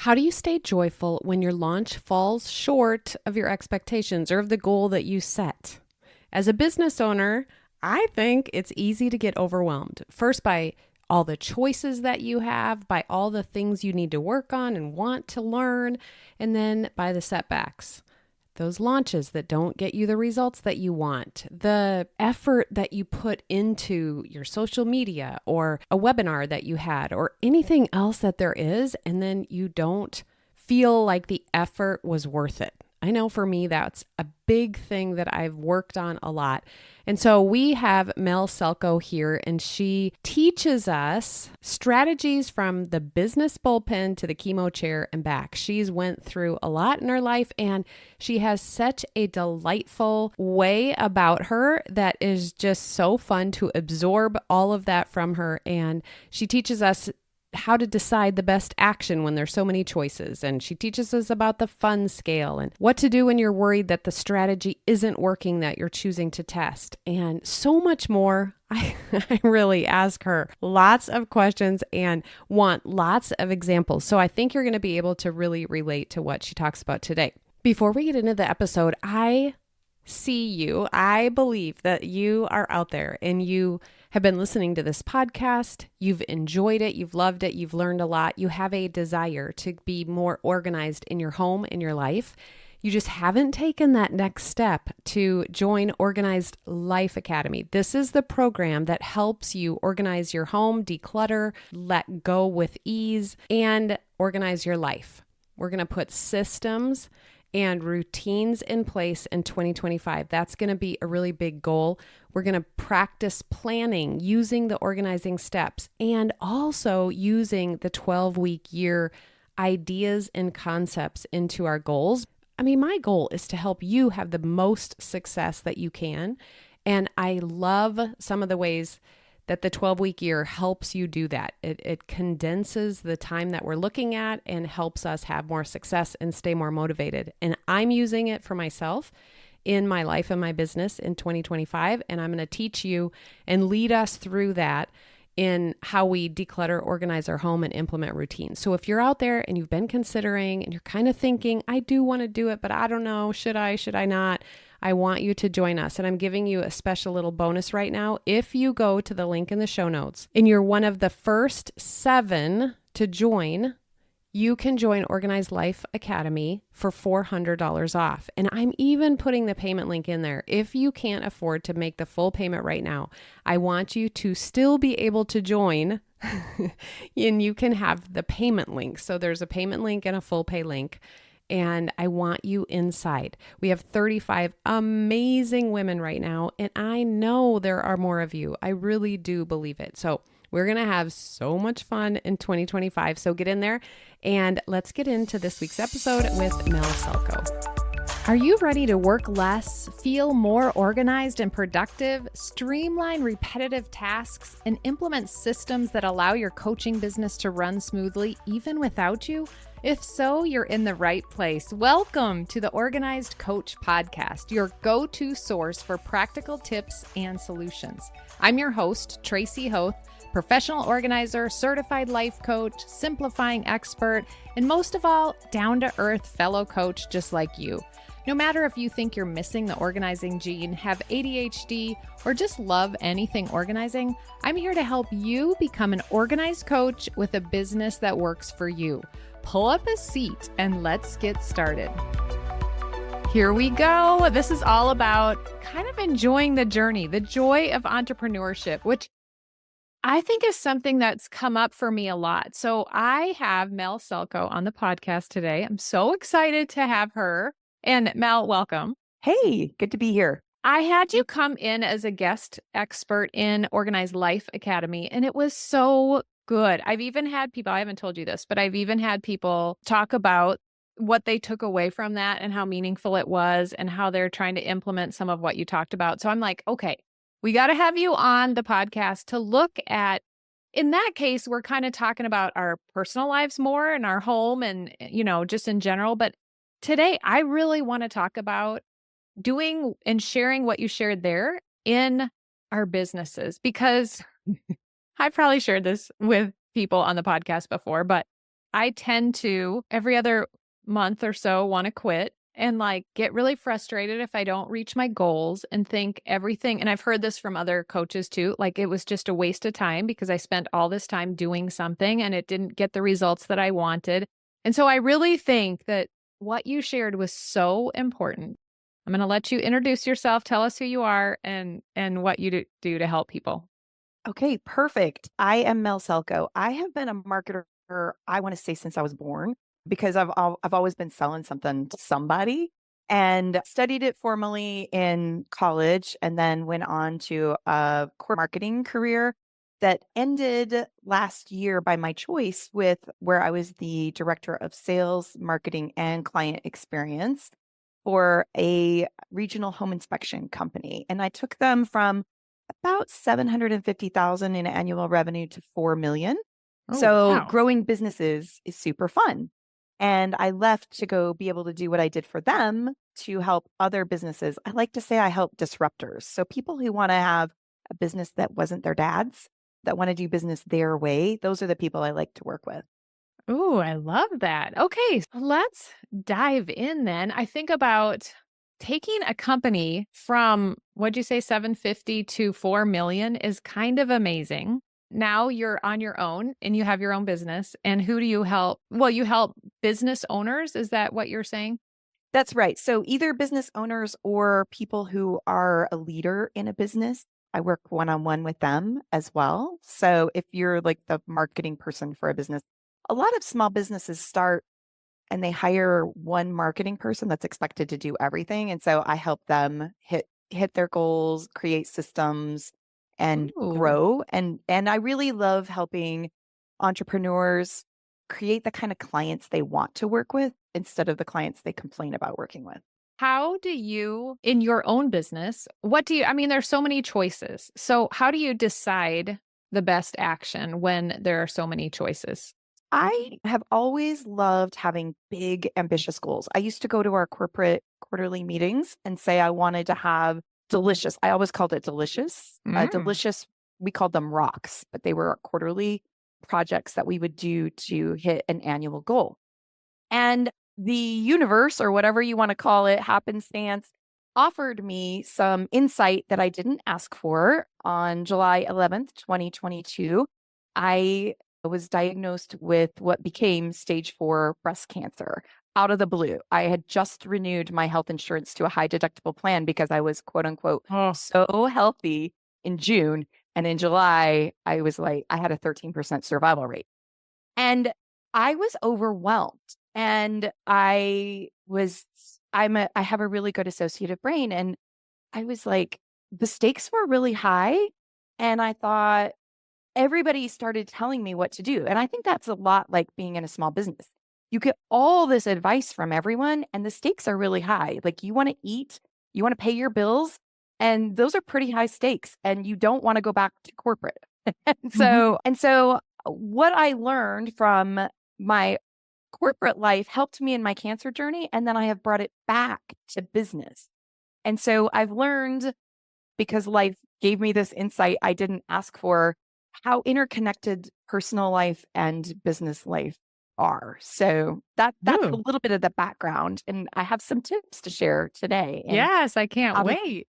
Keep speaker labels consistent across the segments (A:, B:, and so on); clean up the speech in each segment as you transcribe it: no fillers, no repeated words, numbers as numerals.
A: How do you stay joyful when your launch falls short of your expectations or of the goal that you set? As a business owner, I think it's easy to get overwhelmed. First, by all the choices that you have, by all the things you need to work on and want to learn, and then by the setbacks. Those launches that don't get you the results that you want, the effort that you put into your social media or a webinar that you had or anything else that there is, and then you don't feel like the effort was worth it. I know for me, that's a big thing that I've worked on a lot. And so we have Mel Selcho here, and she teaches us strategies from the business bullpen to the chemo chair and back. She's went through a lot in her life, and she has such a delightful way about her that is just so fun to absorb all of that from her. And she teaches us how to decide the best action when there's so many choices. And she teaches us about the fun scale and what to do when you're worried that the strategy isn't working that you're choosing to test, and so much more. I really ask her lots of questions and want lots of examples. So I think you're going to be able to really relate to what she talks about today. Before we get into the episode, I believe that you are out there and you have been listening to this podcast. You've enjoyed it. You've loved it. You've learned a lot. You have a desire to be more organized in your home, in your life. You just haven't taken that next step to join Organized Life Academy. This is the program that helps you organize your home, declutter, let go with ease, and organize your life. We're going to put systems and routines in place in 2025. That's going to be a really big goal. We're going to practice planning using the organizing steps and also using the 12-week year ideas and concepts into our goals. I mean, my goal is to help you have the most success that you can. And I love some of the ways that the 12-week year helps you do that. It condenses the time that we're looking at and helps us have more success and stay more motivated. And I'm using it for myself in my life and my business in 2025. And I'm going to teach you and lead us through that in how we declutter, organize our home, and implement routines. So if you're out there and you've been considering and you're kind of thinking, I do want to do it, but I don't know, should I not? I want you to join us. And I'm giving you a special little bonus right now. If you go to the link in the show notes and you're one of the first 7 to join, you can join Organized Life Academy for $400 off. And I'm even putting the payment link in there. If you can't afford to make the full payment right now, I want you to still be able to join and you can have the payment link. So there's a payment link and a full pay link. And I want you inside. We have 35 amazing women right now, and I know there are more of you. I really do believe it. So we're going to have so much fun in 2025. So get in there and let's get into this week's episode with Mel Selcho.
B: Are you ready to work less, feel more organized and productive, streamline repetitive tasks, and implement systems that allow your coaching business to run smoothly even without you? If so, you're in the right place. Welcome to the Organized Coach Podcast, your go-to source for practical tips and solutions. I'm your host, Tracy Hoth, professional organizer, certified life coach, simplifying expert, and most of all, down-to-earth fellow coach just like you. No matter if you think you're missing the organizing gene, have ADHD, or just love anything organizing, I'm here to help you become an organized coach with a business that works for you. Pull up a seat and let's get started. Here we go. This is all about kind of enjoying the journey, the joy of entrepreneurship, which I think is something that's come up for me a lot. So I have Mel Selcho on the podcast today. I'm so excited to have her. And Mel, welcome.
C: Hey, good to be here.
B: I had you come in as a guest expert in Organized Life Academy, and it was so good. I've even had people, I haven't told you this, but I've even had people talk about what they took away from that and how meaningful it was and how they're trying to implement some of what you talked about. So I'm like, okay, we got to have you on the podcast to look at, in that case, we're kind of talking about our personal lives more and our home and, just in general. But today, I really want to talk about doing and sharing what you shared there in our businesses, because I've probably shared this with people on the podcast before, but I tend to every other month or so want to quit and like get really frustrated if I don't reach my goals and think everything. And I've heard this from other coaches too. Like it was just a waste of time because I spent all this time doing something and it didn't get the results that I wanted. And so I really think that what you shared was so important. I'm going to let you introduce yourself, tell us who you are and what you do to help people.
C: Okay, perfect. I am Mel Selcho. I have been a marketer, I want to say since I was born, because I've always been selling something to somebody and studied it formally in college and then went on to a core marketing career that ended last year by my choice with where I was the director of sales, marketing, and client experience for a regional home inspection company. And I took them from about 750,000 in annual revenue to 4 million.
B: Oh,
C: So
B: wow.
C: growing businesses is super fun. And I left to go be able to do what I did for them to help other businesses. I like to say I help disruptors. So people who want to have a business that wasn't their dad's, that want to do business their way, those are the people I like to work with.
B: Ooh, I love that. Okay, so let's dive in then. I think about taking a company from, what'd you say, 750 to 4 million is kind of amazing. Now you're on your own and you have your own business. And who do you help? Well, you help business owners. Is that what you're saying?
C: That's right. So either business owners or people who are a leader in a business, I work one-on-one with them as well. So if you're like the marketing person for a business, a lot of small businesses start and they hire one marketing person that's expected to do everything. And so I help them hit their goals, create systems and
B: Ooh.
C: grow. And I really love helping entrepreneurs create the kind of clients they want to work with instead of the clients they complain about working with.
B: How do you, in your own business, I mean, there's so many choices. So how do you decide the best action when there are so many choices?
C: I have always loved having big, ambitious goals. I used to go to our corporate quarterly meetings and say I wanted to have delicious. I always called it delicious.
B: Mm.
C: Delicious, we called them rocks, but they were quarterly projects that we would do to hit an annual goal. And the universe, or whatever you want to call it, happenstance, offered me some insight that I didn't ask for on July 11th, 2022. I was diagnosed with what became stage 4 breast cancer out of the blue. I had just renewed my health insurance to a high deductible plan because I was quote unquote
B: Oh,
C: so healthy in June. And in July, I was like, I had a 13% survival rate. And I was overwhelmed. And I have a really good associative brain. And I was like, the stakes were really high. And I thought everybody started telling me what to do. And I think that's a lot like being in a small business. You get all this advice from everyone, and the stakes are really high. Like you want to eat, you want to pay your bills, and those are pretty high stakes. And you don't want to go back to corporate.
B: mhm.
C: And so what I learned from my corporate life helped me in my cancer journey. And then I have brought it back to business. And so I've learned, because life gave me this insight I didn't ask for, how interconnected personal life and business life are. So that's a
B: Ooh.
C: little bit of the background. And I have some tips to share today and
B: Yes, I can't
C: how to
B: wait.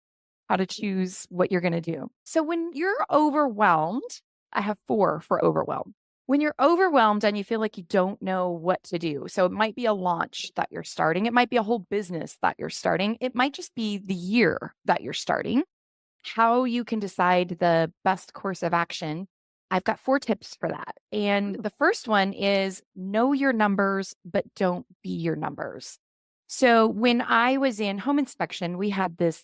C: choose what you're going to do. So when you're overwhelmed, I have 4 for overwhelmed. When you're overwhelmed and you feel like you don't know what to do. So it might be a launch that you're starting. It might be a whole business that you're starting. It might just be the year that you're starting. How you can decide the best course of action. I've got 4 tips for that. And the first one is know your numbers, but don't be your numbers. So when I was in home inspection, we had this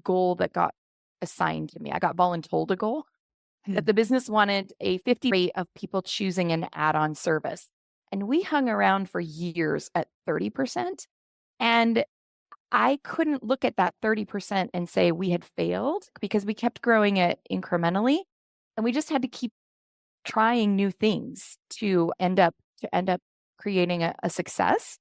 C: goal that got assigned to me. I got voluntold a goal that the business wanted a 50 rate of people choosing an add-on service. And we hung around for years at 30%. And I couldn't look at that 30% and say we had failed because we kept growing it incrementally. And we just had to keep trying new things to end up creating a success.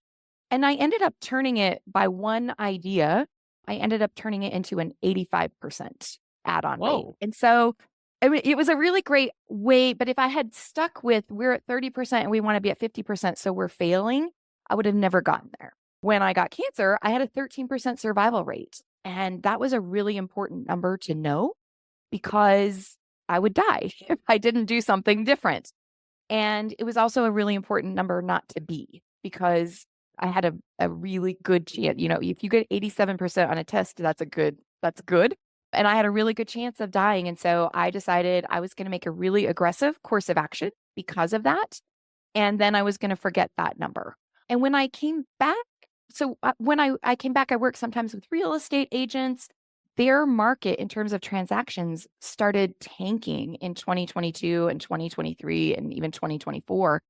C: And I ended up turning it by one idea. I ended up turning it into an 85% add-on rate.
B: Whoa.
C: And so I mean, it was a really great way, but if I had stuck with we're at 30% and we want to be at 50%, so we're failing, I would have never gotten there. When I got cancer, I had a 13% survival rate. And that was a really important number to know because I would die if I didn't do something different. And it was also a really important number not to be because I had a really good chance. If you get 87% on a test, that's good. And I had a really good chance of dying. And so I decided I was going to make a really aggressive course of action because of that. And then I was going to forget that number. And when I came back, when I came back, I worked sometimes with real estate agents. Their market in terms of transactions started tanking in 2022 and 2023 and even 2024.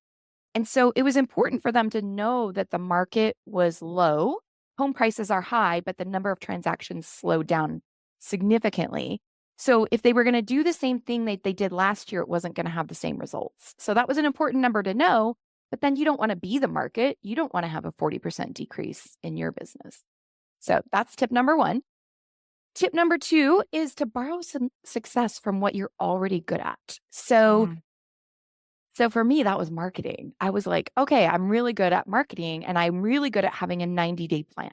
C: And so it was important for them to know that the market was low. Home prices are high, but the number of transactions slowed down significantly. So if they were going to do the same thing they did last year, it wasn't going to have the same results. So that was an important number to know. But then you don't want to be the market. You don't want to have a 40% decrease in your business. So that's tip number one. Tip number two is to borrow some success from what you're already good at. So for me, that was marketing. I was like, okay, I'm really good at marketing and I'm really good at having a 90-day plan.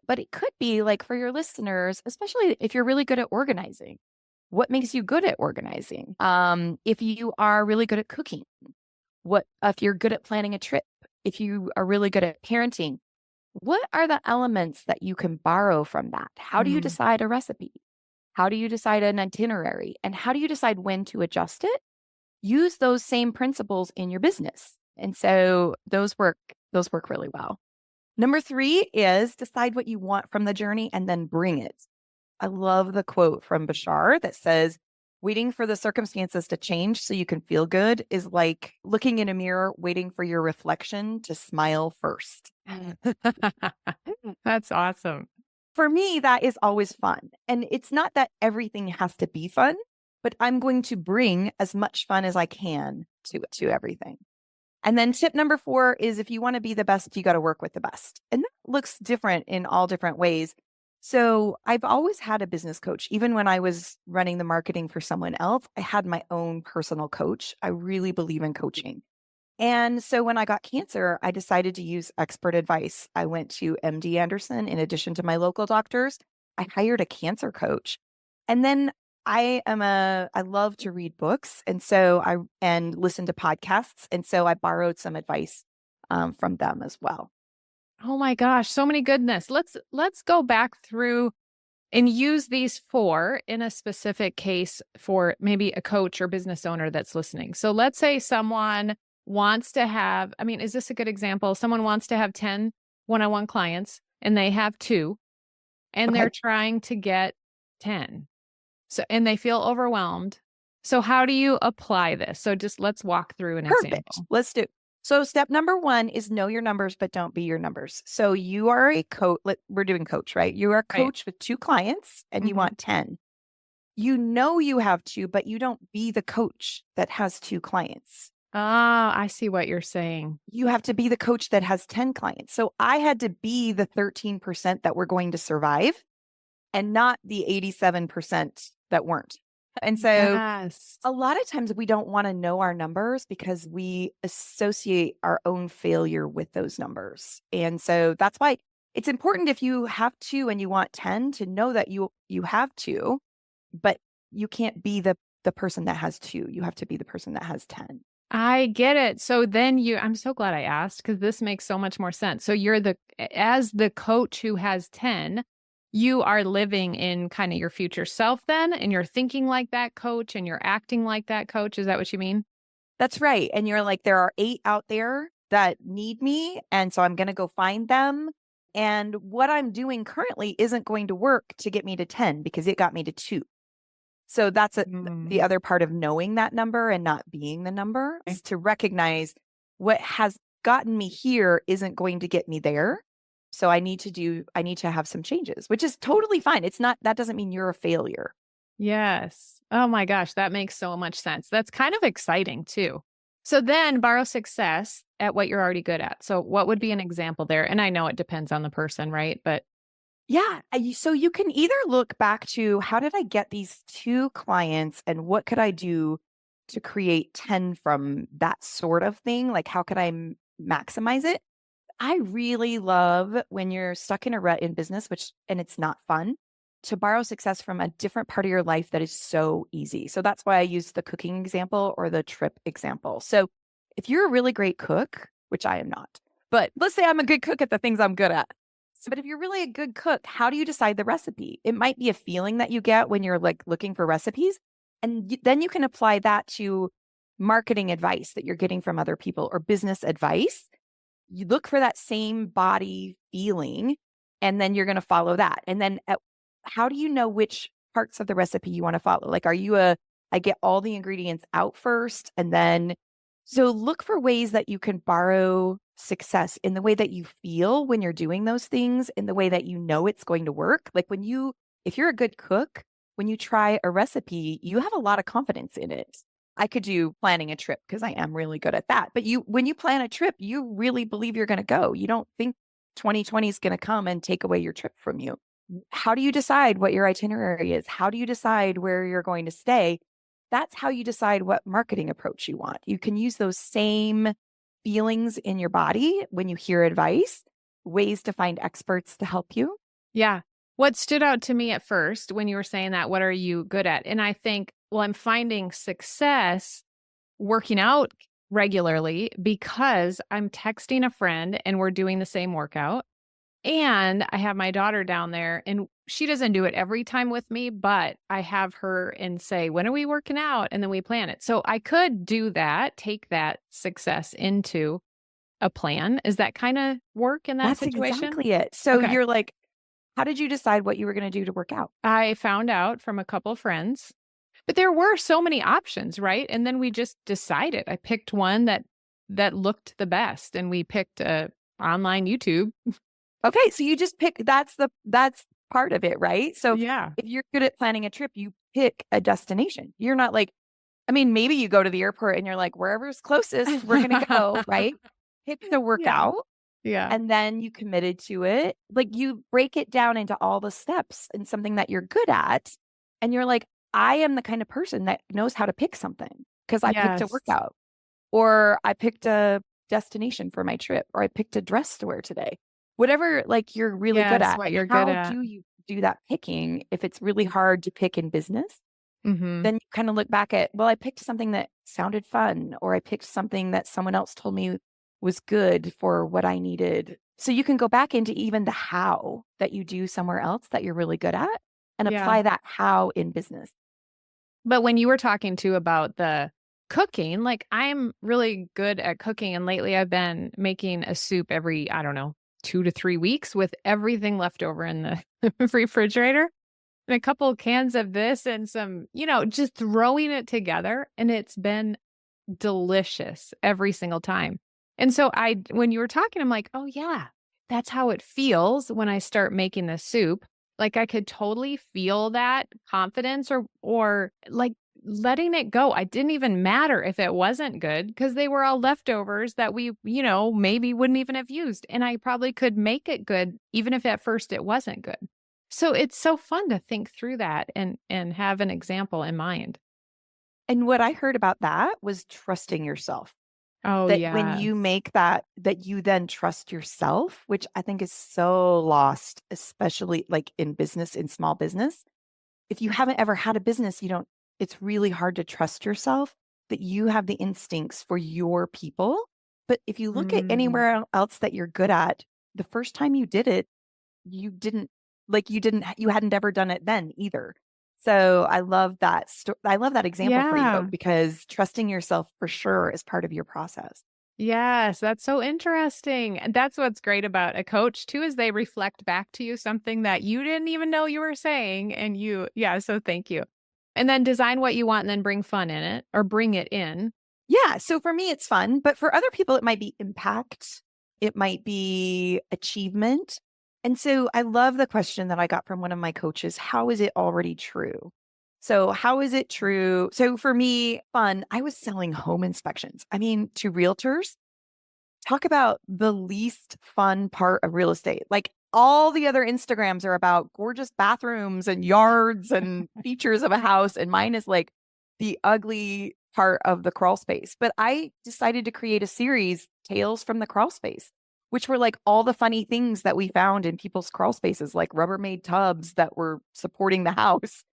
C: But it could be like for your listeners, especially if you're really good at organizing, what makes you good at organizing? If you are really good at cooking, if you're good at planning a trip, if you are really good at parenting, what are the elements that you can borrow from that? How do you decide a recipe? How do you decide an itinerary? And how do you decide when to adjust it? Use those same principles in your business. And so those work really well. Number three is decide what you want from the journey and then bring it. I love the quote from Bashar that says, waiting for the circumstances to change so you can feel good is like looking in a mirror, waiting for your reflection to smile first.
B: That's awesome.
C: For me, that is always fun. And it's not that everything has to be fun, but I'm going to bring as much fun as I can to everything. And then tip number 4 is if you want to be the best, you got to work with the best. And that looks different in all different ways. So I've always had a business coach. Even when I was running the marketing for someone else, I had my own personal coach. I really believe in coaching. And so when I got cancer, I decided to use expert advice. I went to MD Anderson in addition to my local doctors. I hired a cancer coach. And then I love to read books and listen to podcasts. And so I borrowed some advice from them as well.
B: Oh my gosh, so many goodness. Let's go back through and use these 4 in a specific case for maybe a coach or business owner that's listening. So let's say someone wants to have, is this a good example? Someone wants to have 10 one-on-one clients and they have 2 and they're trying to get 10. So, and they feel overwhelmed. So how do you apply this? So just let's walk through an example.
C: Let's do. So step number 1 is know your numbers, but don't be your numbers. So you are a coach. We're doing coach, right? You are a coach with 2 clients and you want 10. You know you have 2, but you don't be the coach that has 2 clients.
B: Ah, I see what you're saying.
C: You have to be the coach that has 10 clients. So I had to be the 13% that were going to survive and not the 87% that weren't. And so a lot of times we don't want to know our numbers because we associate our own failure with those numbers. And so that's why it's important if you have 2 and you want 10 to know that you have 2, but you can't be the person that has 2. You have to be the person that has 10.
B: I get it. So then I'm so glad I asked because this makes so much more sense. So you're as the coach who has 10, you are living in kind of your future self then, and you're thinking like that coach and you're acting like that coach. Is that what you mean?
C: That's right. And you're like, there are 8 out there that need me. And so I'm going to go find them. And what I'm doing currently isn't going to work to get me to 10 because it got me to 2. So that's the other part of knowing that number and not being the number is to recognize what has gotten me here isn't going to get me there. So I need to have some changes, which is totally fine. That doesn't mean you're a failure.
B: Yes. Oh my gosh, that makes so much sense. That's kind of exciting too. So then borrow success at what you're already good at. So what would be an example there? And I know it depends on the person, right? But
C: Yeah. So you can either look back to how did I get these 2 clients and what could I do to create 10 from that sort of thing? Like, how could I maximize it? I really love when you're stuck in a rut in business, and it's not fun, to borrow success from a different part of your life that is so easy. So that's why I use the cooking example or the trip example. So if you're a really great cook, which I am not, but let's say I'm a good cook at the things I'm good at. So, but if you're really a good cook, how do you decide the recipe? It might be a feeling that you get when you're like looking for recipes. And then you can apply that to marketing advice that you're getting from other people or business advice. You look for that same body feeling, and then you're going to follow that. And then how do you know which parts of the recipe you want to follow? Like, are you I get all the ingredients out first and then, so look for ways that you can borrow success in the way that you feel when you're doing those things, in the way that you know it's going to work. Like if you're a good cook, when you try a recipe, you have a lot of confidence in it. I could do planning a trip because I am really good at that. But when you plan a trip, you really believe you're going to go. You don't think 2020 is going to come and take away your trip from you. How do you decide what your itinerary is? How do you decide where you're going to stay? That's how you decide what marketing approach you want. You can use those same feelings in your body when you hear advice, ways to find experts to help you.
B: Yeah. What stood out to me at first when you were saying that, what are you good at? And I think, well, I'm finding success working out regularly because I'm texting a friend and we're doing the same workout. And I have my daughter down there and she doesn't do it every time with me, but I have her and say, when are we working out? And then we plan it. So I could do that, take that success into a plan. Is that kind of work in that
C: That's
B: situation?
C: exactly it. So
B: Okay.
C: you're like, how did you decide what you were going to do to work out?
B: I found out from a couple of friends, but there were so many options, right? And then we just decided. I picked one that looked the best, and we picked online YouTube.
C: Okay, so you just pick that's part of it, right? So
B: Yeah.
C: if you're good at planning a trip, you pick a destination. You're not like, I mean, maybe you go to the airport and you're like, wherever's closest, we're gonna go, right? Pick the
B: Yeah.
C: workout
B: Yeah.
C: and then you committed to it. Like you break it down into all the steps and something that you're good at. And you're like, I am the kind of person that knows how to pick something because I picked a
B: Yes.
C: workout or I picked a destination for my trip or I picked a dress to wear today. Whatever like you're really good
B: Yes,
C: at.
B: what
C: And
B: you're good
C: how
B: at.
C: do you do that picking if it's really hard to pick in business?
B: Mhm.
C: Then you kind of look back at, well, I picked something that sounded fun, or I picked something that someone else told me was good for what I needed. So you can go back into even the how that you do somewhere else that you're really good at and
B: Yeah.
C: apply that how in business.
B: But when you were talking too about the cooking, like I'm really good at cooking. And lately I've been making a soup every, I don't know, 2 to 3 weeks with everything left over in the refrigerator and a couple of cans of this and some, just throwing it together. And it's been delicious every single time. And so when you were talking, I'm like, oh yeah, that's how it feels when I start making the soup. Like I could totally feel that confidence or like letting it go. I didn't even matter if it wasn't good because they were all leftovers that we, maybe wouldn't even have used. And I probably could make it good even if at first it wasn't good. So it's so fun to think through that and have an example in mind.
C: And what I heard about that was trusting yourself.
B: Oh
C: That when
B: yeah.
C: you make that you then trust yourself, which I think is so lost, especially like in business, in small business. If you haven't ever had a business, it's really hard to trust yourself that you have the instincts for your people. But if you look at
B: Mm.
C: anywhere else that you're good at, the first time you did it, you hadn't ever done it then either. So I love that. I love that example for you
B: Yeah.
C: because trusting yourself for sure is part of your process.
B: Yes, that's so interesting. And that's what's great about a coach too, is they reflect back to you something that you didn't even know you were saying. And so thank you. And then design what you want and then bring fun in it or bring it in.
C: Yeah. So for me, it's fun, but for other people, it might be impact. It might be achievement. And so I love the question that I got from one of my coaches. How is it already true? So how is it true? So for me, fun, I was selling home inspections. I mean, to realtors, talk about the least fun part of real estate. Like all the other Instagrams are about gorgeous bathrooms and yards and features of a house. And mine is like the ugly part of the crawl space. But I decided to create a series, Tales from the Crawl Space, which were like all the funny things that we found in people's crawl spaces, like Rubbermaid tubs that were supporting the house.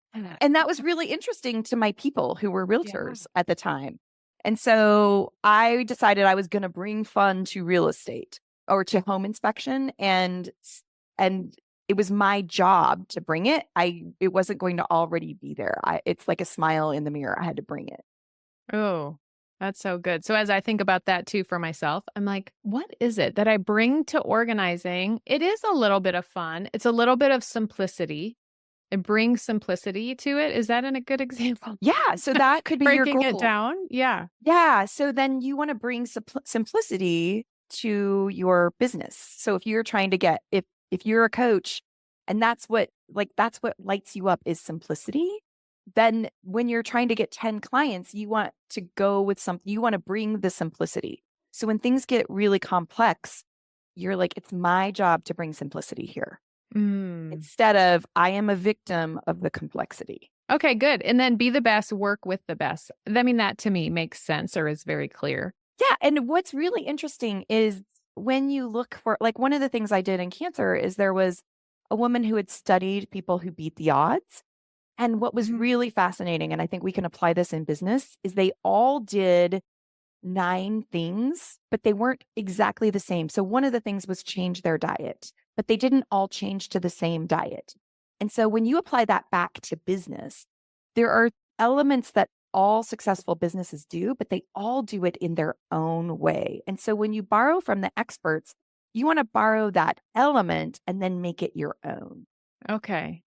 C: And that was really interesting to my people who were realtors at the time. And so I decided I was going to bring fun to real estate or to home inspection, and it was my job to bring it. It wasn't going to already be there. It's like a smile in the mirror. I had to bring it.
B: Oh, that's so good. So as I think about that too for myself, I'm like, what is it that I bring to organizing? It is a little bit of fun. It's a little bit of simplicity. It brings simplicity to it. Is that a good example?
C: Yeah. So that could be your
B: Breaking
C: goal.
B: it down. Yeah.
C: Yeah. So then you want to bring simplicity to your business. So if you're trying to get, if you're a coach and that's what lights you up is simplicity, then when you're trying to get 10 clients, you want to go with something, you want to bring the simplicity. So when things get really complex, you're like, it's my job to bring simplicity here. Instead of, I am a victim of the complexity.
B: Okay, good. And then be the best, work with the best. I mean, that to me makes sense or is very clear.
C: Yeah. And what's really interesting is when you look for, like, one of the things I did in cancer is there was a woman who had studied people who beat the odds. And what was really fascinating, and I think we can apply this in business, is they all did 9 things, but they weren't exactly the same. So one of the things was change their diet, but they didn't all change to the same diet. And so when you apply that back to business, there are elements that all successful businesses do, but they all do it in their own way. And so when you borrow from the experts, you want to borrow that element and then make it your own.
B: Okay.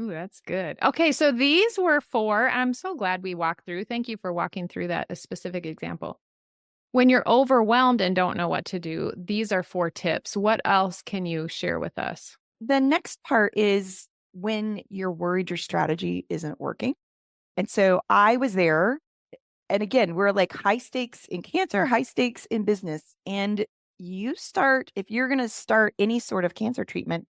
B: Ooh, that's good. Okay, so these were 4. I'm so glad we walked through. Thank you for walking through that, a specific example. When you're overwhelmed and don't know what to do, these are 4 tips. What else can you share with us?
C: The next part is when you're worried your strategy isn't working. And so I was there. And again, we're like high stakes in cancer, high stakes in business. And if you're going to start any sort of cancer treatment,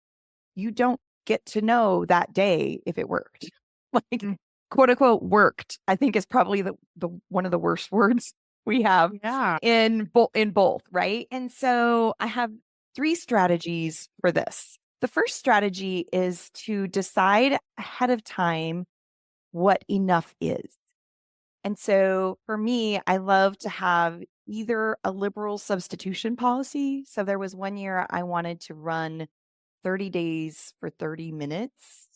C: you don't get to know that day if it worked. Like, quote unquote, worked, I think is probably the one of the worst words we have in both, right? And so I have 3 strategies for this. The first strategy is to decide ahead of time what enough is. And so for me, I love to have either a liberal substitution policy. So there was one year I wanted to run 30 days for 30 minutes.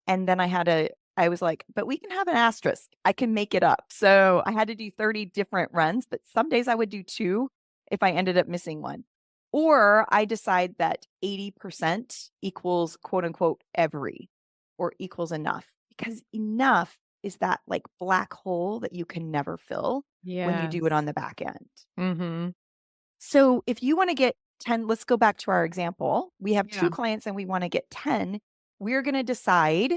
C: And then I was like, but we can have an asterisk. I can make it up. So I had to do 30 different runs, but some days I would do 2 if I ended up missing one. Or I decide that 80% equals quote unquote every, or equals enough, because enough is that like black hole that you can never fill when you do it on the back end. So if you want to get 10, let's go back to our example. We have 2 clients and we want to get 10. We're going to decide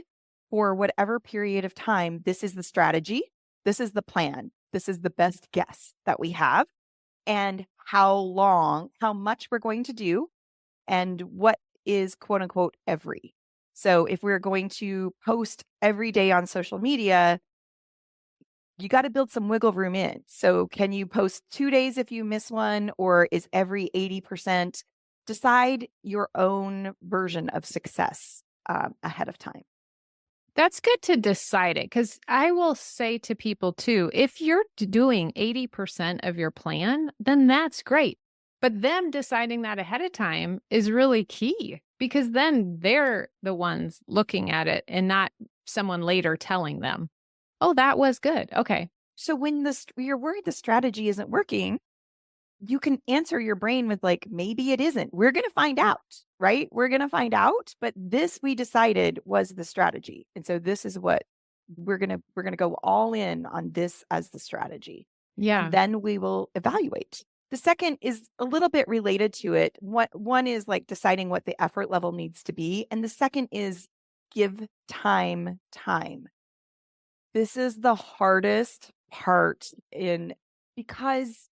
C: for whatever period of time, this is the strategy, this is the plan, this is the best guess that we have, and how much we're going to do, and what is quote unquote every. So if we're going to post every day on social media, you got to build some wiggle room in. So can you post 2 days if you miss one, or is every 80%? Decide your own version of success ahead of time.
B: That's good to decide it, because I will say to people too, if you're doing 80% of your plan, then that's great. But them deciding that ahead of time is really key, because then they're the ones looking at it and not someone later telling them, oh, that was good. Okay.
C: So when you're worried the strategy isn't working, you can answer your brain with like, maybe it isn't. We're going to find out, right? We're going to find out. But this we decided was the strategy. And so this is what we're going to go all in on this as the strategy.
B: Yeah.
C: And then we will evaluate. The second is a little bit related to it. One is like deciding what the effort level needs to be. And the second is give time. This is the hardest part because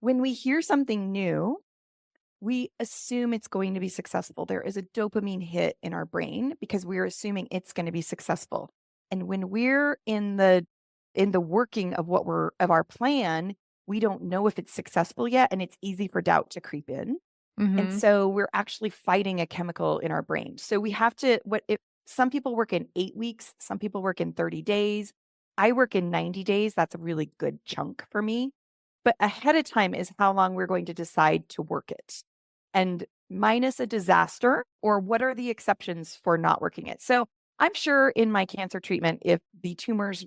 C: when we hear something new, we assume it's going to be successful. There is a dopamine hit in our brain because we're assuming it's going to be successful. And when we're in the working of of our plan, we don't know if it's successful yet, and it's easy for doubt to creep in. And
B: Mm-hmm.
C: so we're actually fighting a chemical in our brain. So we have to, some people work in 8 weeks, some people work in 30 days. I work in 90 days. That's a really good chunk for me. But ahead of time is how long we're going to decide to work it. And minus a disaster, or what are the exceptions for not working it? So I'm sure in my cancer treatment, if the tumors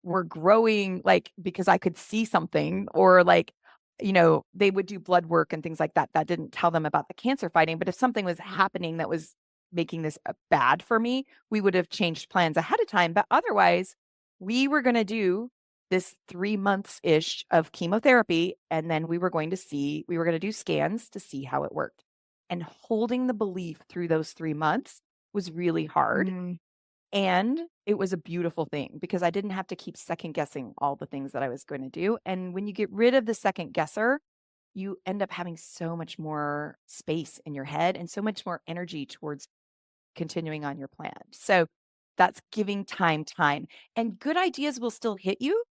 C: were growing, like because I could see something, or like, they would do blood work and things like that. That didn't tell them about the cancer fighting. But if something was happening that was making this bad for me, we would have changed plans ahead of time. But otherwise, we were going to do this 3 months ish of chemotherapy. And then we were going to do scans to see how it worked. And holding the belief through those 3 months was really hard.
B: Mm.
C: And it was a beautiful thing because I didn't have to keep second guessing all the things that I was going to do. And when you get rid of the second guesser, you end up having so much more space in your head and so much more energy towards continuing on your plan. So that's giving time. And good ideas will still hit you.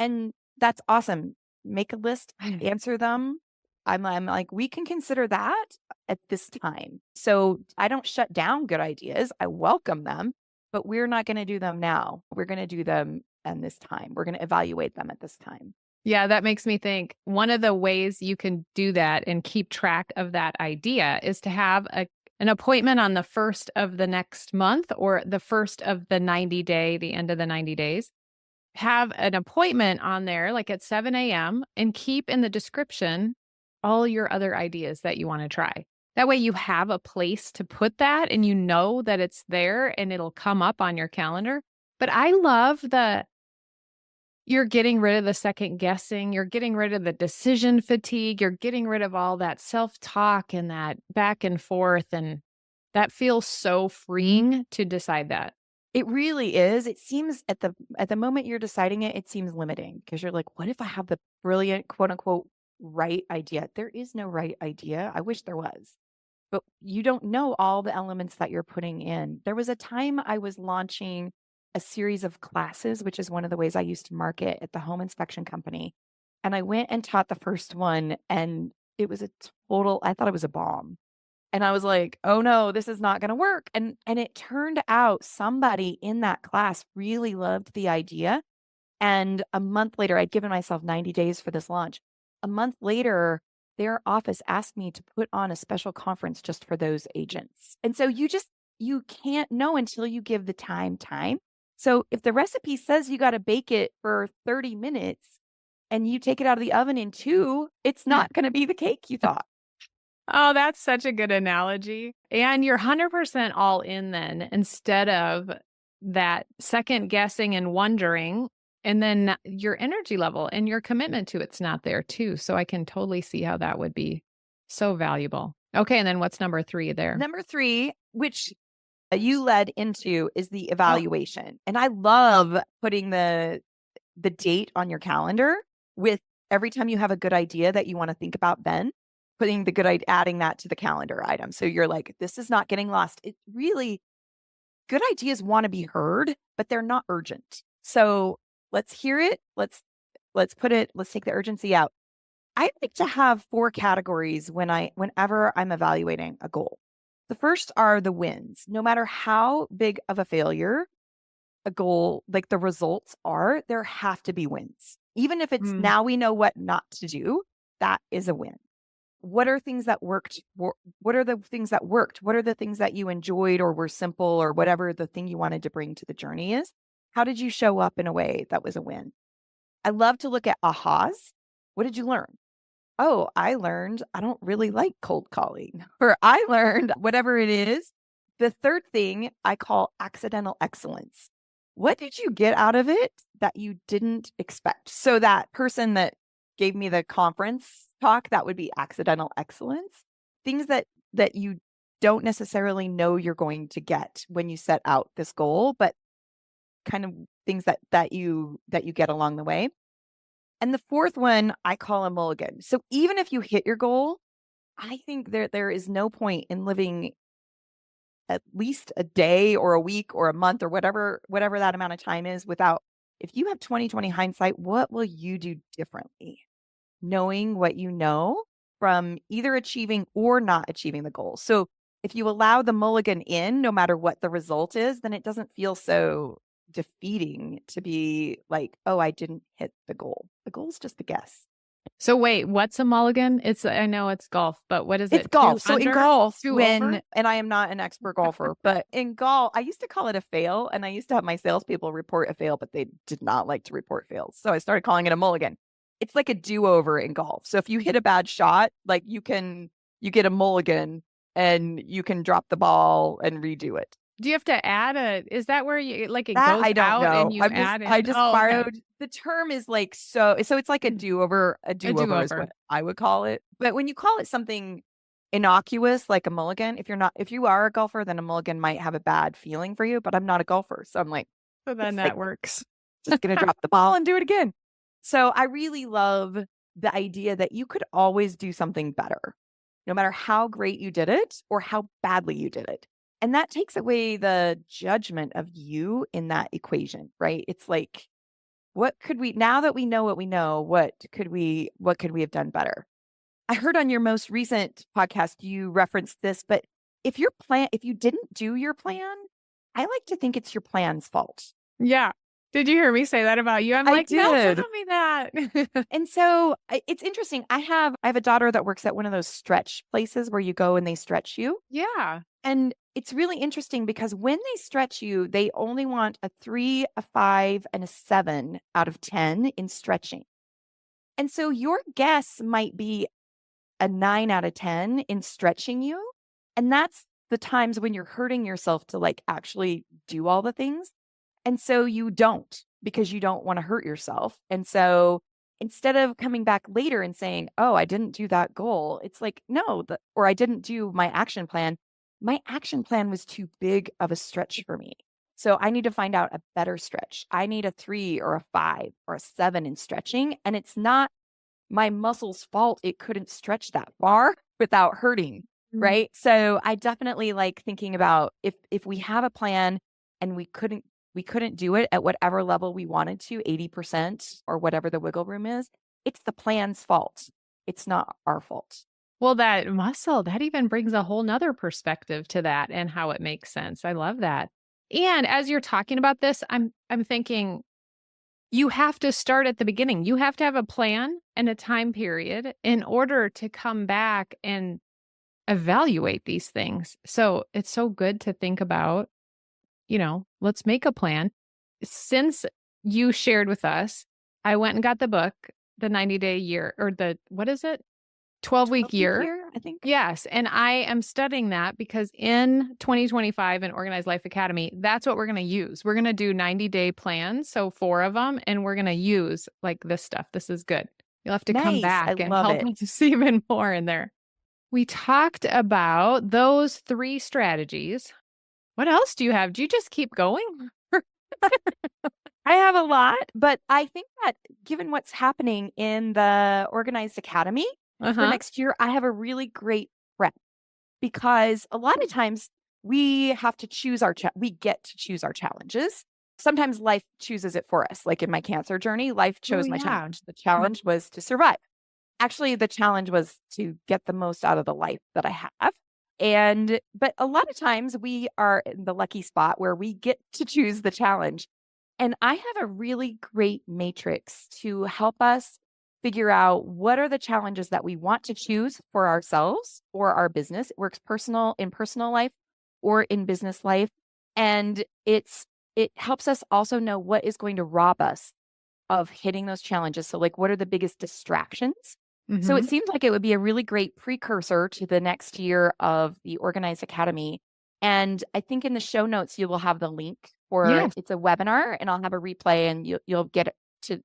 C: And that's awesome. Make a list, answer them. I'm like, we can consider that at this time. So I don't shut down good ideas. I welcome them, but we're not going to do them now. We're going to do them at this time. We're going to evaluate them at this time.
B: Yeah, that makes me think one of the ways you can do that and keep track of that idea is to have an appointment on the first of the next month or the first of the the end of the 90 days. Have an appointment on there, like at 7 a.m., and keep in the description all your other ideas that you want to try. That way you have a place to put that and you know that it's there and it'll come up on your calendar. But I love you're getting rid of the second guessing, you're getting rid of the decision fatigue, you're getting rid of all that self-talk and that back and forth. And that feels so freeing to decide that.
C: It really is. It seems at the moment you're deciding it, it seems limiting because you're like, what if I have the brilliant, quote unquote, right idea? There is no right idea. I wish there was, but you don't know all the elements that you're putting in. There was a time I was launching a series of classes, which is one of the ways I used to market at the home inspection company. And I went and taught the first one, and it was I thought it was a bomb. And I was like, oh no, this is not going to work. And it turned out somebody in that class really loved the idea. And a month later, I'd given myself 90 days for this launch. A month later, their office asked me to put on a special conference just for those agents. And so you can't know until you give the time. So if the recipe says you got to bake it for 30 minutes and you take it out of the oven in 2, it's not going to be the cake you thought.
B: Oh, that's such a good analogy. And you're 100% all in then instead of that second guessing and wondering. And then your energy level and your commitment to it's not there too. So I can totally see how that would be so valuable. Okay. And then what's number 3 there?
C: Number 3, which you led into, is the evaluation. And I love putting the date on your calendar with every time you have a good idea that you want to think about, then putting the good idea, adding that to the calendar item. So you're like, this is not getting lost. It really, good ideas want to be heard, but they're not urgent. So let's hear it. Let's take the urgency out. I like to have 4 categories whenever I'm evaluating a goal. The first are the wins. No matter how big of a failure a goal, like the results are, there have to be wins. Even if it's now we know what not to do, that is a win. What are things that worked? What are the things that worked? What are the things that you enjoyed or were simple, or whatever the thing you wanted to bring to the journey is? How did you show up in a way that was a win? I love to look at ahas. What did you learn? Oh, I learned I don't really like cold calling, or I learned whatever it is. The third thing I call accidental excellence. What did you get out of it that you didn't expect? So that person that gave me the conference talk, that would be accidental excellence. Things that you don't necessarily know you're going to get when you set out this goal, but kind of things that you get along the way. And the fourth one I call a mulligan. So even if you hit your goal, I think there is no point in living at least a day or a week or a month or whatever that amount of time is without, if you have 2020 hindsight, what will you do differently? Knowing what you know from either achieving or not achieving the goal. So if you allow the mulligan in, no matter what the result is, then it doesn't feel so defeating to be like, oh, I didn't hit the goal. The goal's just a guess.
B: So wait, what's a mulligan? I know it's golf, but what is
C: It's
B: it?
C: golf. So in golf,
B: Two over?
C: and I am not an expert golfer, but in golf, I used to call it a fail, and I used to have my salespeople report a fail, but they did not like to report fails. So I started calling it a mulligan. It's like a do-over in golf. So if you hit a bad shot, like you get a mulligan and you can drop the ball and redo it.
B: Do you have to add is that where you like it
C: That
B: goes
C: I don't
B: out
C: know.
B: and you add in?
C: I just
B: Oh, okay.
C: borrowed the term is like so it's like a do-over. A do-over is what I would call it. But when you call it something innocuous like a mulligan, if you are a golfer, then a mulligan might have a bad feeling for you, but I'm not a golfer. So I'm like,
B: So then that works.
C: Just gonna drop the ball and do it again. So I really love the idea that you could always do something better, no matter how great you did it or how badly you did it. And that takes away the judgment of you in that equation, right? It's like, now that we know what we know, what could we have done better? I heard on your most recent podcast, you referenced this, but if you didn't do your plan, I like to think it's your plan's fault.
B: Yeah. Did you hear me say that about you? I'm like, no, tell me that.
C: And so it's interesting. I have a daughter that works at one of those stretch places where you go and they stretch you.
B: Yeah.
C: And it's really interesting because when they stretch you, they only want a 3, a 5, and a 7 out of 10 in stretching. And so your guess might be a 9 out of 10 in stretching you. And that's the times when you're hurting yourself to like actually do all the things. And so you don't, because you don't want to hurt yourself. And so instead of coming back later and saying, oh, I didn't do that goal, it's like, no, or I didn't do my action plan. My action plan was too big of a stretch for me. So I need to find out a better stretch. I need a 3 or a 5 or a 7 in stretching. And it's not my muscle's fault it couldn't stretch that far without hurting, right? So I definitely like thinking about if we have a plan and we couldn't do it at whatever level we wanted to, 80% or whatever the wiggle room is, it's the plan's fault. It's not our fault.
B: Well, that muscle, that even brings a whole nother perspective to that and how it makes sense. I love that. And as you're talking about this, I'm thinking you have to start at the beginning. You have to have a plan and a time period in order to come back and evaluate these things. So it's so good to think about, let's make a plan. Since you shared with us, I went and got the book, the 90-day year, or what is it? 12-week year,
C: I think.
B: Yes. And I am studying that because in 2025 in Organized Life Academy, that's what we're going to use. We're going to do 90-day plans. So 4 of them, and we're going to use like this stuff. This is good. You'll have to come back and help me to see even more in there. We talked about those 3 strategies. What else do you have? Do you just keep going?
C: I have a lot, but I think that given what's happening in the Organized Academy, for next year, I have a really great prep because a lot of times we have to choose we get to choose our challenges. Sometimes life chooses it for us. Like in my cancer journey, life chose my challenge. The challenge was to survive. Actually, the challenge was to get the most out of the life that I have. But a lot of times we are in the lucky spot where we get to choose the challenge. And I have a really great matrix to help us figure out what are the challenges that we want to choose for ourselves or our business. It works in personal life or in business life. And it helps us also know what is going to rob us of hitting those challenges. So like, what are the biggest distractions? So it seems like it would be a really great precursor to the next year of the Organized Academy. And I think in the show notes, you will have the link for it's a webinar, and I'll have a replay, and you'll get it to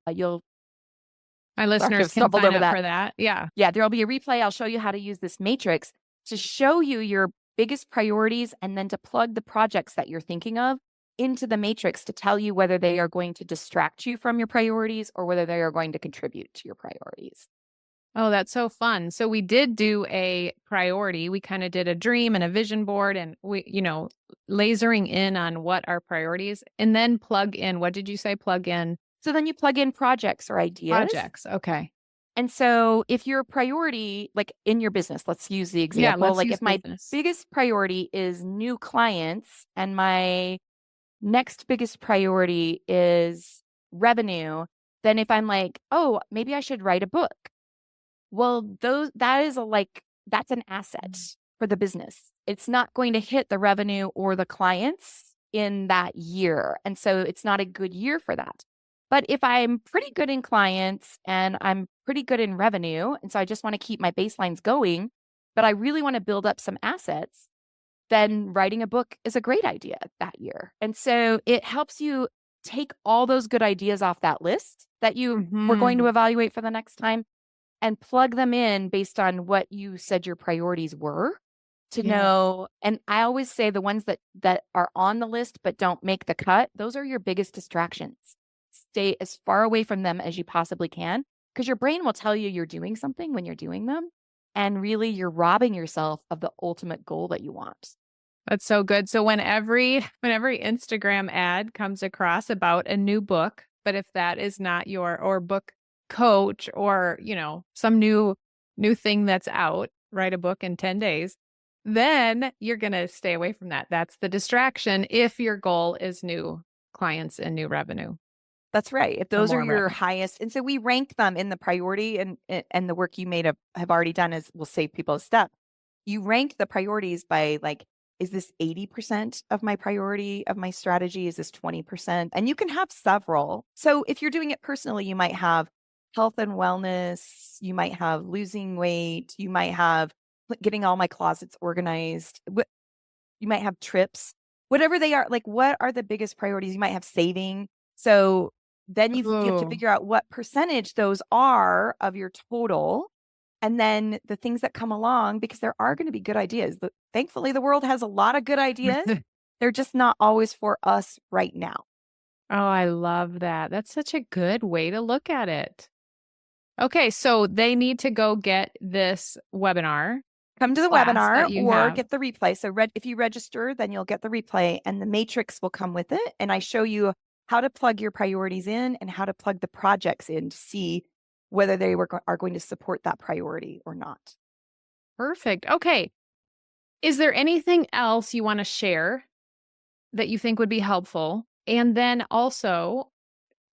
B: my listeners can sign up for that. Yeah.
C: Yeah. There'll be a replay. I'll show you how to use this matrix to show you your biggest priorities and then to plug the projects that you're thinking of into the matrix to tell you whether they are going to distract you from your priorities or whether they are going to contribute to your priorities.
B: Oh, that's so fun. So we did do a priority. We kind of did a dream and a vision board and lasering in on what our priorities and then plug in. What did you say? Plug in
C: So then you plug in projects or ideas.
B: projects. Okay.
C: And so if your priority, like in your business, let's use the example.
B: Yeah, let's
C: like
B: use
C: if my
B: business.
C: biggest priority is new clients and my next biggest priority is revenue, then if I'm like, oh, maybe I should write a book. Well, that's an asset for the business. It's not going to hit the revenue or the clients in that year. And so it's not a good year for that. But if I'm pretty good in clients and I'm pretty good in revenue, and so I just want to keep my baselines going, but I really want to build up some assets, then writing a book is a great idea that year. And so it helps you take all those good ideas off that list that you were going to evaluate for the next time and plug them in based on what you said your priorities were to know. And I always say the ones that are on the list but don't make the cut, those are your biggest distractions. Stay as far away from them as you possibly can, because your brain will tell you you're doing something when you're doing them. And really, you're robbing yourself of the ultimate goal that you want.
B: That's so good. So when every Instagram ad comes across about a new book, but if that is not or book coach or, some new thing that's out, write a book in 10 days, then you're going to stay away from that. That's the distraction if your goal is new clients and new revenue.
C: That's right. If those are your
B: revenue.
C: highest, and so we rank them in the priority, and the work you have already done will save people a step. You rank the priorities by like, is this 80% of my priority of my strategy? Is this 20%? And you can have several. So if you're doing it personally, you might have health and wellness, you might have losing weight, you might have getting all my closets organized, you might have trips, whatever they are. Like, what are the biggest priorities? You might have saving. So then you have to figure out what percentage those are of your total. And then the things that come along, because there are going to be good ideas. Thankfully, the world has a lot of good ideas. They're just not always for us right now.
B: Oh, I love that. That's such a good way to look at it. Okay, so they need to go get this webinar.
C: Come to the webinar or get the replay. So if you register, then you'll get the replay and the matrix will come with it. And I show you how to plug your priorities in and how to plug the projects in to see whether they are going to support that priority or not.
B: Perfect. Okay. Is there anything else you want to share that you think would be helpful? And then also,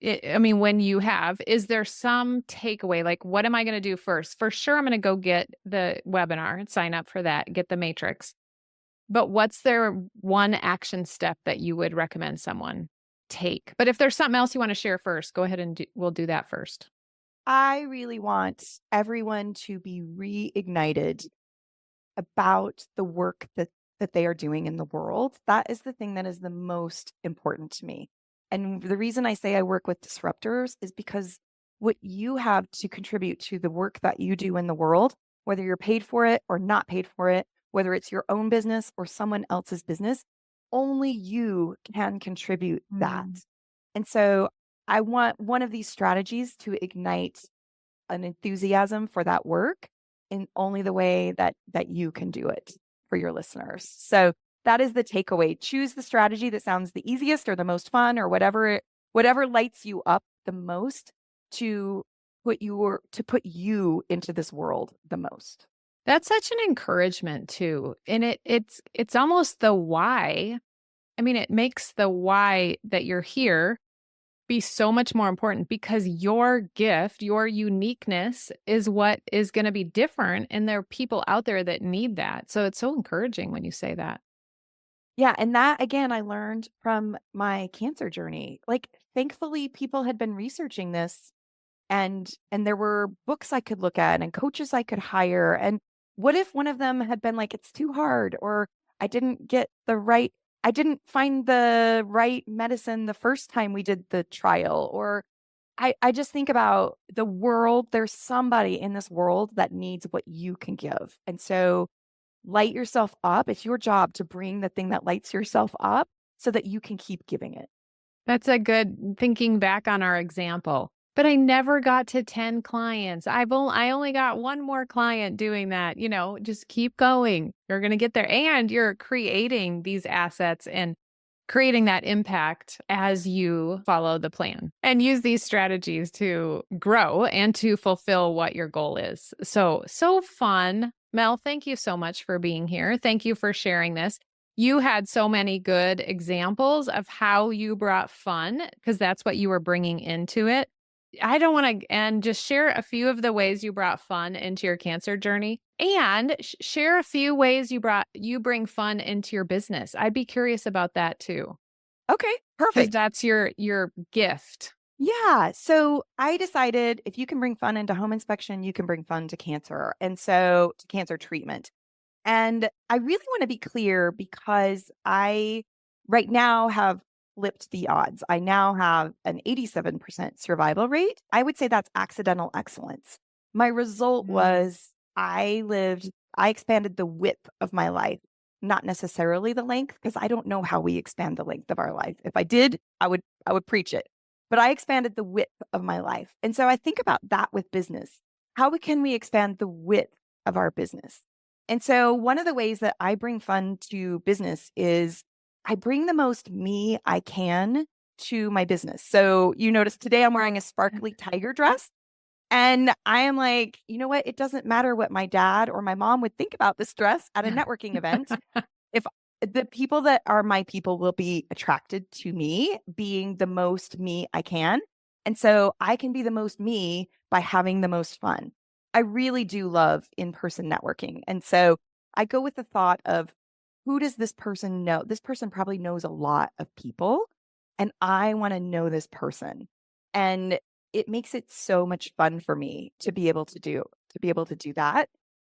B: when is there some takeaway? Like, what am I going to do first? For sure, I'm going to go get the webinar and sign up for that, get the matrix. But what's their one action step that you would recommend someone take? But if there's something else you want to share first, go ahead and we'll do that first.
C: I really want everyone to be reignited about the work that they are doing in the world. That is the thing that is the most important to me. And the reason I say I work with disruptors is because what you have to contribute to the work that you do in the world, whether you're paid for it or not paid for it, whether it's your own business or someone else's business, only you can contribute that. And so I want one of these strategies to ignite an enthusiasm for that work in only the way that you can do it for your listeners. So that is the takeaway. Choose the strategy that sounds the easiest or the most fun or whatever lights you up the most to put you into this world the most.
B: That's such an encouragement too. And it's almost the why. It makes the why that you're here be so much more important because your gift, your uniqueness is what is going to be different. And there are people out there that need that. So it's so encouraging when you say that.
C: Yeah. And that, again, I learned from my cancer journey. Like, thankfully, people had been researching this and there were books I could look at and coaches I could hire. And what if one of them had been like, it's too hard, or I didn't find the right medicine the first time we did the trial, or I just think about the world. There's somebody in this world that needs what you can give. And so light yourself up. It's your job to bring the thing that lights yourself up so that you can keep giving it.
B: That's a good thinking back on our example. but I never got to 10 clients. I only got one more client doing that. Just keep going. You're going to get there. And you're creating these assets and creating that impact as you follow the plan and use these strategies to grow and to fulfill what your goal is. So fun. Mel, thank you so much for being here. Thank you for sharing this. You had so many good examples of how you brought fun, because that's what you were bringing into it. I don't want to, and just share a few of the ways you brought fun into your cancer journey, and share a few ways you bring fun into your business. I'd be curious about that too.
C: Okay,
B: Because
C: perfect.
B: that's your gift.
C: Yeah. So I decided if you can bring fun into home inspection, you can bring fun to cancer. And so to cancer treatment. And I really want to be clear because I right now have flipped the odds. I now have an 87% survival rate. I would say that's accidental excellence. My result was I expanded the width of my life, not necessarily the length, because I don't know how we expand the length of our life. If I did, I would preach it. But I expanded the width of my life. And so I think about that with business. How can we expand the width of our business? And so one of the ways that I bring fun to business is I bring the most me I can to my business. So you notice today I'm wearing a sparkly tiger dress. And I am like, you know what? It doesn't matter what my dad or my mom would think about this dress at a networking event. If the people that are my people will be attracted to me being the most me I can. And so I can be the most me by having the most fun. I really do love in-person networking. And so I go with the thought of, who does this person know? This person probably knows a lot of people, and I want to know this person. And it makes it so much fun for me to be able to do that.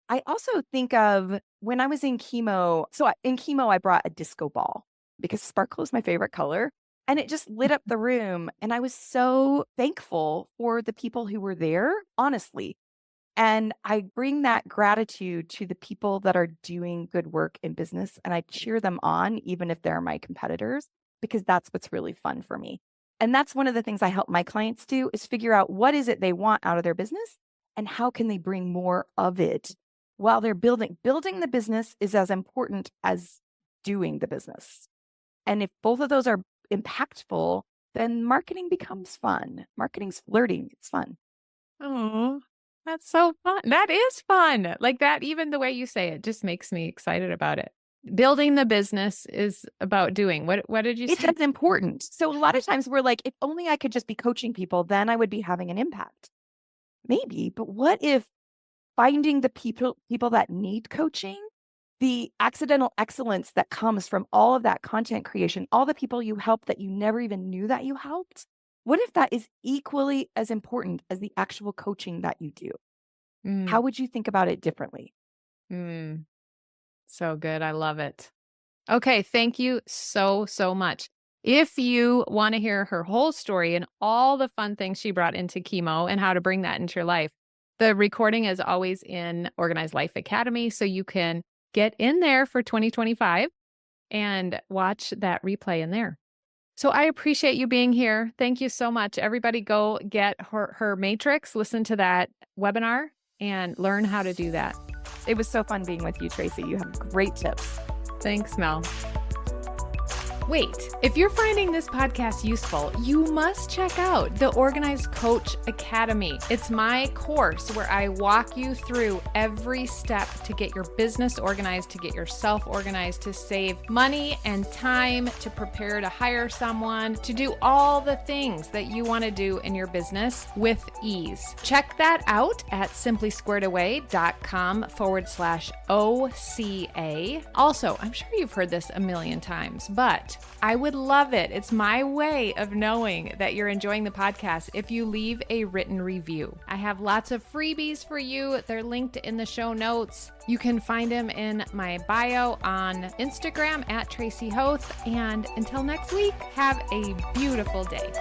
C: I also think of when I was in chemo. So in chemo, I brought a disco ball because sparkle is my favorite color. And it just lit up the room. And I was so thankful for the people who were there, honestly. And I bring that gratitude to the people that are doing good work in business. And I cheer them on, even if they're my competitors, because that's what's really fun for me. And that's one of the things I help my clients do is figure out what is it they want out of their business and how can they bring more of it while they're building. Building the business is as important as doing the business. And if both of those are impactful, then marketing becomes fun. Marketing's flirting. It's fun.
B: Oh, that's so fun. That is fun. Like that, even the way you say it just makes me excited about it. Building the business is about doing. What did you say?
C: It's as important. So a lot of times we're like, if only I could just be coaching people, then I would be having an impact. Maybe, but what if finding the people that need coaching, the accidental excellence that comes from all of that content creation, all the people you help that you never even knew that you helped, what if that is equally as important as the actual coaching that you do? How would you think about it differently?
B: So good. I love it. Okay. Thank you so much. If you want to hear her whole story and all the fun things she brought into chemo and how to bring that into your life, the recording is always in Organized Life Academy. So you can get in there for 2025 and watch that replay in there. So I appreciate you being here. Thank you so much. Everybody go get her matrix, listen to that webinar, and learn how to do that.
C: It was so fun being with you, Tracy. You have great tips.
B: Thanks, Mel. Wait, if you're finding this podcast useful, you must check out the Organized Coach Academy. It's my course where I walk you through every step to get your business organized, to get yourself organized, to save money and time, to prepare to hire someone, to do all the things that you want to do in your business with ease. Check that out at simplysquaredaway.com/OCA. Also, I'm sure you've heard this a million times, but I would love it. It's my way of knowing that you're enjoying the podcast if you leave a written review. I have lots of freebies for you. They're linked in the show notes. You can find them in my bio on Instagram at Tracy Hoth. And until next week, have a beautiful day.